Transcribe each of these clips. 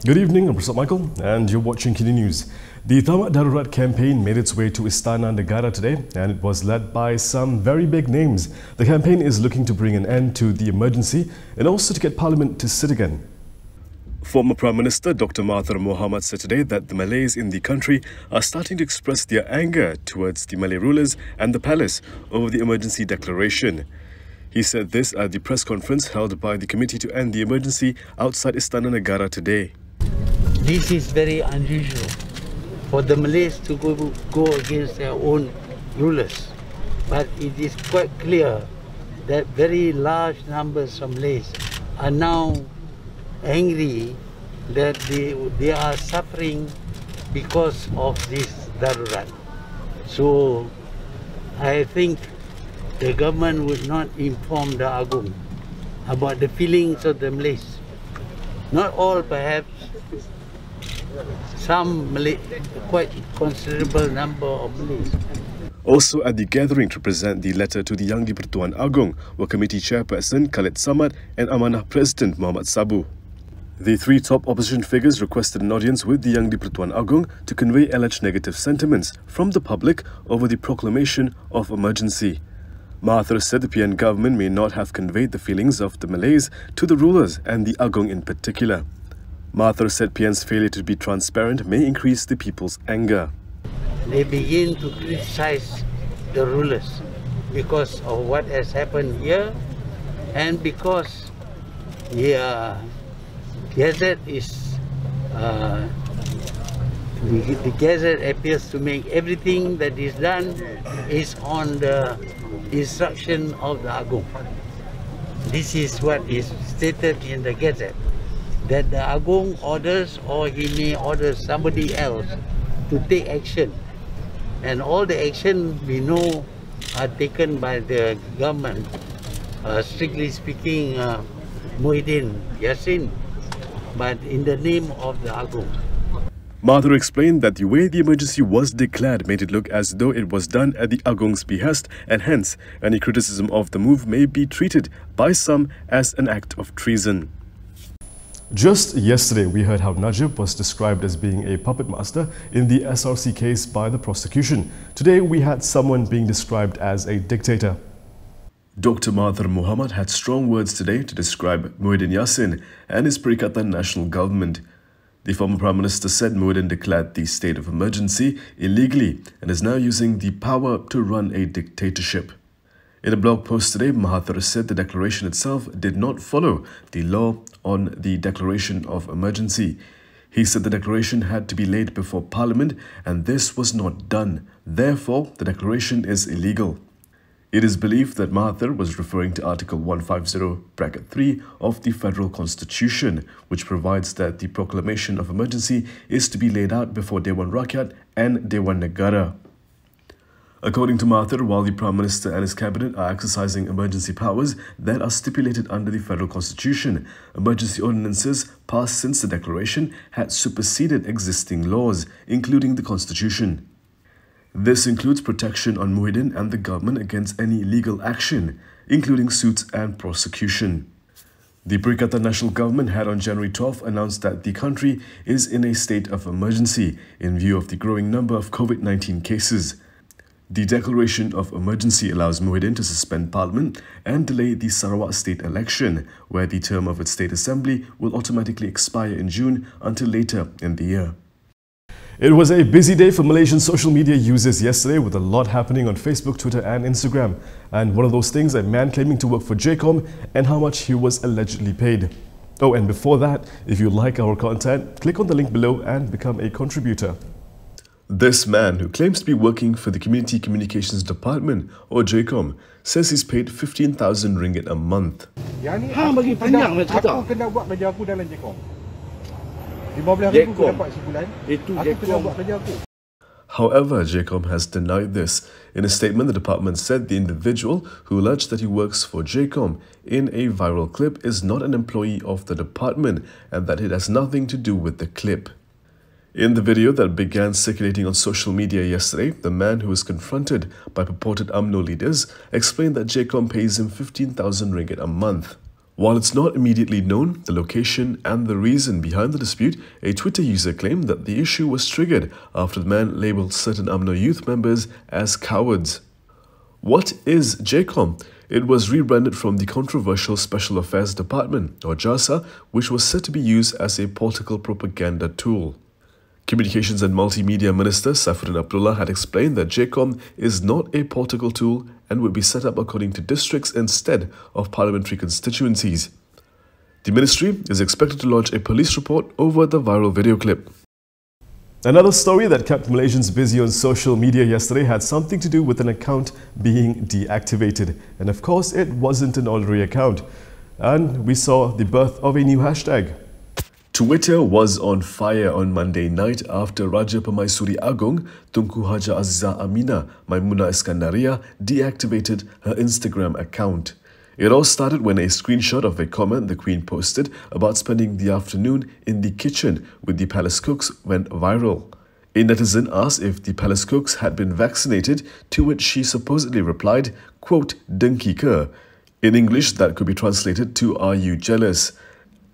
Good evening, I'm Prasad Michael and you're watching Kini News. The Tamat Darurat campaign made its way to Istana Negara today and it was led by some very big names. The campaign is looking to bring an end to the emergency and also to get Parliament to sit again. Former Prime Minister Dr. Mahathir Mohamad said today that the Malays in the country are starting to express their anger towards the Malay rulers and the palace over the emergency declaration. He said this at the press conference held by the Committee to End the Emergency outside Istana Negara today. This is very unusual for the Malays to go against their own rulers. But it is quite clear that very large numbers of Malays are now angry that they are suffering because of this darurat. So I think the government would not inform the Agong about the feelings of the Malays. Not all, perhaps. Some Malay, quite considerable number of Malays. Also at the gathering to present the letter to the young di-Pertuan Agong were committee chairperson Khalid and Amanah President Muhammad Sabu. The three top opposition figures requested an audience with the young di-Pertuan Agong to convey alleged negative sentiments from the public over the proclamation of emergency. Mahathir said the PN government may not have conveyed the feelings of the Malays to the rulers and the Agong in particular. Mahathir said PN's failure to be transparent may increase the people's anger. They begin to criticize the rulers because of what has happened here and because the Gazette is the Gazette appears to make everything that is done is on the instruction of the Agong. This is what is stated in the Gazette, that the Agong orders or he may order somebody else to take action. And all the action we know are taken by the government. Strictly speaking, Muhyiddin Yassin, but in the name of the Agong. Mahathir explained that the way the emergency was declared made it look as though it was done at the Agong's behest and hence any criticism of the move may be treated by some as an act of treason. Just yesterday, we heard how Najib was described as being a puppet master in the SRC case by the prosecution. Today, we had someone being described as a dictator. Dr. Mahathir Mohamad had strong words today to describe Muhyiddin Yassin and his Perikatan national government. The former Prime Minister said Muhyiddin declared the state of emergency illegally and is now using the power to run a dictatorship. In a blog post today, Mahathir said the declaration itself did not follow the law on the declaration of emergency. He said the declaration had to be laid before Parliament and this was not done. Therefore, the declaration is illegal. It is believed that Mahathir was referring to Article 150(3) of the Federal Constitution, which provides that the proclamation of emergency is to be laid out before Dewan Rakyat and Dewan Negara. According to Mahathir, while the Prime Minister and his cabinet are exercising emergency powers that are stipulated under the Federal Constitution, emergency ordinances passed since the declaration had superseded existing laws, including the Constitution. This includes protection on Muhyiddin and the government against any legal action, including suits and prosecution. The Perikatan National Government had on January 12 announced that the country is in a state of emergency in view of the growing number of COVID-19 cases. The declaration of emergency allows Muhyiddin to suspend Parliament and delay the Sarawak state election, where the term of its state assembly will automatically expire in June until later in the year. It was a busy day for Malaysian social media users yesterday with a lot happening on Facebook, Twitter and Instagram. And one of those things, a man claiming to work for JCOM and how much he was allegedly paid. Oh, and before that, if you like our content, click on the link below and become a contributor. This man, who claims to be working for the Community Communications Department or JCOM, says he's paid 15,000 ringgit a month. Hang bagi panjang nak cerita. Aku kena buat kerja aku dalam JCOM. 15,000 aku dapat sebulan. Aku kena buat kerja aku. However, JCOM has denied this. In a statement, the department said the individual who alleged that he works for JCOM in a viral clip is not an employee of the department and that it has nothing to do with the clip. In the video that began circulating on social media yesterday, the man who was confronted by purported UMNO leaders explained that JCOM pays him 15,000 ringgit a month. While it's not immediately known the location and the reason behind the dispute, a Twitter user claimed that the issue was triggered after the man labelled certain UMNO youth members as cowards. What is JCOM? It was rebranded from the controversial Special Affairs Department, or JASA, which was said to be used as a political propaganda tool. Communications and Multimedia Minister Saifuddin Abdullah had explained that JCOM is not a political tool and would be set up according to districts instead of parliamentary constituencies. The ministry is expected to launch a police report over the viral video clip. Another story that kept Malaysians busy on social media yesterday had something to do with an account being deactivated. And of course, it wasn't an ordinary account. And we saw the birth of a new hashtag. Twitter was on fire on Monday night after Raja Pemaisuri Agong, Tunku Haja Aziza Amanah Maimuna Iskandaria, deactivated her Instagram account. It all started when a screenshot of a comment the Queen posted about spending the afternoon in the kitchen with the palace cooks went viral. A netizen asked if the palace cooks had been vaccinated, to which she supposedly replied, quote, "Dengki ke?" In English, that could be translated to "Are you jealous?"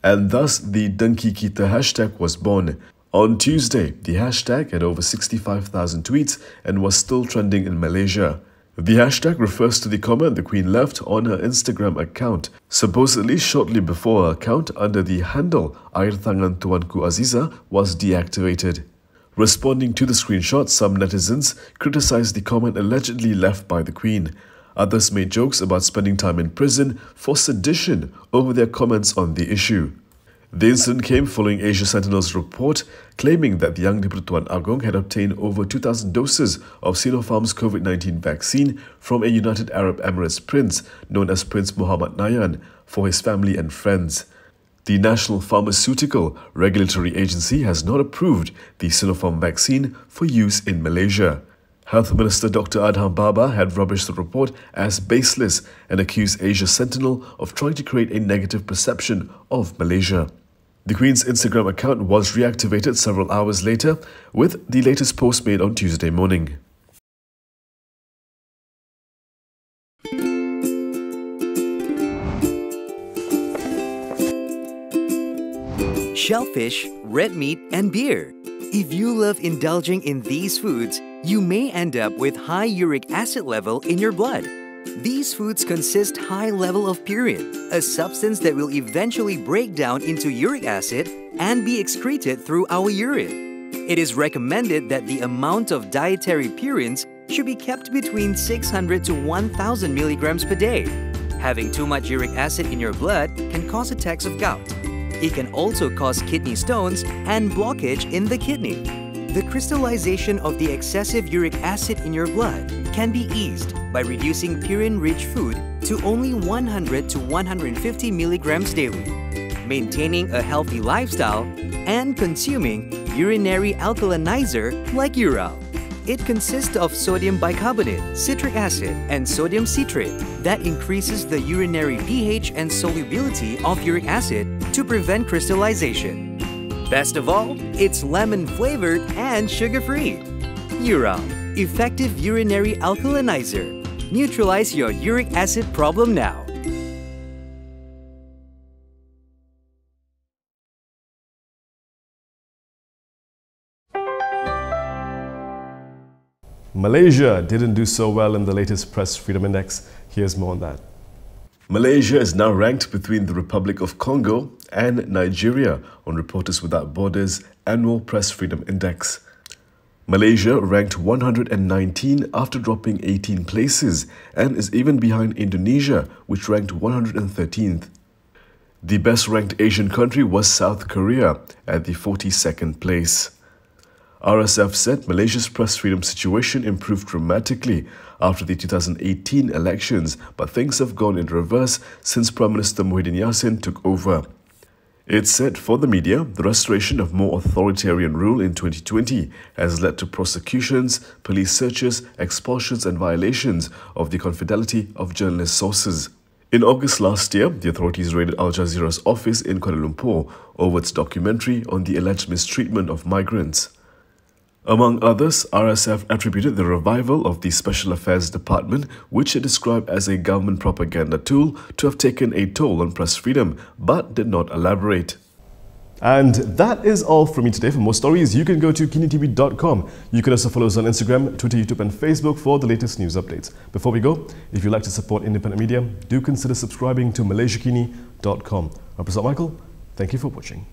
And thus the Dengki Kita hashtag was born. On Tuesday, the hashtag had over 65,000 tweets and was still trending in Malaysia. The hashtag refers to the comment the Queen left on her Instagram account, supposedly shortly before her account under the handle Air Tangan Tuanku Aziza was deactivated. Responding to the screenshot, some netizens criticized the comment allegedly left by the Queen. Others made jokes about spending time in prison for sedition over their comments on the issue. The incident came following Asia Sentinel's report claiming that the young di-Pertuan Agong had obtained over 2,000 doses of Sinopharm's COVID-19 vaccine from a United Arab Emirates prince known as Prince Mohamad for his family and friends. The National Pharmaceutical Regulatory Agency has not approved the Sinopharm vaccine for use in Malaysia. Health Minister Dr. Adham Baba had rubbished the report as baseless and accused Asia Sentinel of trying to create a negative perception of Malaysia. The Queen's Instagram account was reactivated several hours later, with the latest post made on Tuesday morning. Shellfish, red meat, and beer. If you love indulging in these foods, you may end up with high uric acid level in your blood. These foods consist high level of purine, a substance that will eventually break down into uric acid and be excreted through our urine. It is recommended that the amount of dietary purines should be kept between 600 to 1,000 milligrams per day. Having too much uric acid in your blood can cause attacks of gout. It can also cause kidney stones and blockage in the kidney. The crystallization of the excessive uric acid in your blood can be eased by reducing purine-rich food to only 100 to 150 milligrams daily, maintaining a healthy lifestyle, and consuming urinary alkalinizer like Ural. It consists of sodium bicarbonate, citric acid, and sodium citrate that increases the urinary pH and solubility of uric acid to prevent crystallization. Best of all, it's lemon-flavored and sugar-free. Ural, effective urinary alkalinizer. Neutralize your uric acid problem now. Malaysia didn't do so well in the latest Press Freedom Index. Here's more on that. Malaysia is now ranked between the Republic of Congo and Nigeria on Reporters Without Borders' annual Press Freedom Index. Malaysia ranked 119 after dropping 18 places and is even behind Indonesia, which ranked 113th. The best-ranked Asian country was South Korea at the 42nd place. RSF said Malaysia's press freedom situation improved dramatically after the 2018 elections, but things have gone in reverse since Prime Minister Muhyiddin Yassin took over. It said for the media, the restoration of more authoritarian rule in 2020 has led to prosecutions, police searches, expulsions and violations of the confidentiality of journalist sources. In August last year, the authorities raided Al Jazeera's office in Kuala Lumpur over its documentary on the alleged mistreatment of migrants. Among others, RSF attributed the revival of the Special Affairs Department, which it described as a government propaganda tool, to have taken a toll on press freedom, but did not elaborate. And that is all from me today. For more stories, you can go to kinitv.com. You can also follow us on Instagram, Twitter, YouTube and Facebook for the latest news updates. Before we go, if you'd like to support independent media, do consider subscribing to malaysiakini.com. I'm Prasad Michael. Thank you for watching.